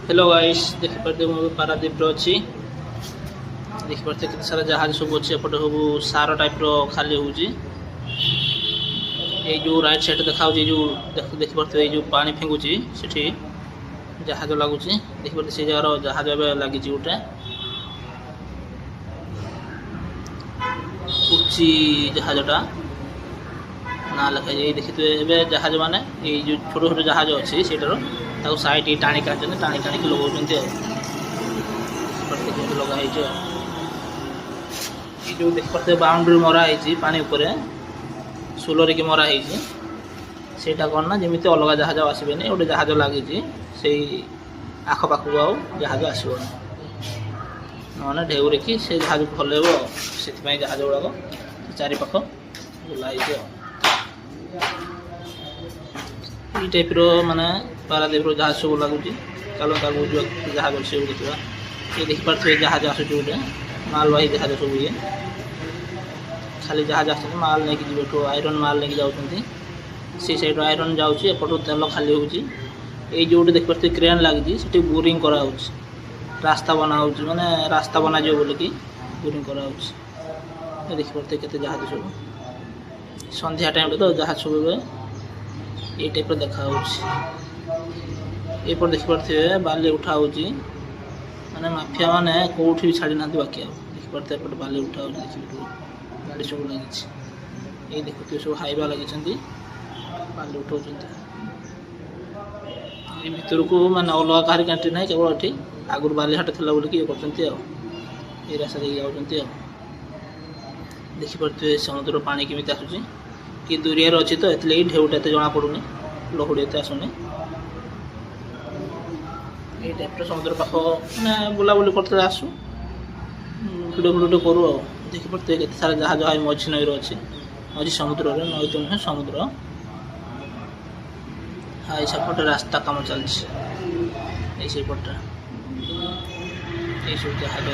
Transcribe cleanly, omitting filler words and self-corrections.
hello guys देखिपे मुझे पारादीप अच्छी देखिपे केते सारा जहाज सब अच्छे एपटे सब सार टाइप खाली हो जो राइट साइड देखा जो देखिपे जो पानी फेंगुची से जहाज लगुच देखिपे से जगार जहाज लगी गोटे उची जहाजटा ना लिखाई देखिए जहाज माने जो छोट छोट जहाज अच्छी सेटार साइड टाणी टाणी लगाऊँ लगाई जो देखिए बाउंड्री मराई पानी उपर सोलर की मराई सेटा कौन ना जमी अलग जहाज आसबे गोटे जहाज लगी से आखपाख को जहाज आसो ना ढेउरे कि से जहाज फल से जहाज गुड़ाक चारिपाख बुलाई ये टाइप माने पारादीप जहाज सब लगुच चलो जहाज अच्छे देखा ये देखिपे जहाज आसूँ गोटे मालवाही जहाज सब ये खाली जहाज आस माल नहीं जी आयरन माल नहीं जाऊँगी से सैड आयरन जापट तेल खाली हो जोटे देखिपे क्रेन लगी से बोरिंग करा रास्ता बना माने रास्ता बना जो बोल कि बोरिंग करा देखिपे केते जहाज सब संध्या टाइम तो जहाज सब ये टाइप देखा ये देखिपे बाली उठा माने माफिया माने कौटी भी छाड़ी ना बाकी देखिपे एपटे बाली उठा देखिए गाड़ी सब लगी ये देखते सब हाइवा लगी बाली उठाऊ भर को माने अलग कहार कैंट्री ना केवल ये आगुरी बालीहाट थी बोल ये कर रास्ता देख जाऊँ देखिपे समुद्र पानी केमी आसूँ कि दूरिया अच्छी तो ये ढेउटा एत जना पड़ूनी लहुड़ी एत आसुनी ये टाइप समुद्र पाख मैंने बुलाबुली करते आसू भिडियो भिडियो करूँ देखिपे केते सारा जहाज हाई मझी नईर अच्छी मझी समुद्र नई तो नुहे समुद्र हाई सेपटे रास्ता कम चलती ये सब जहाज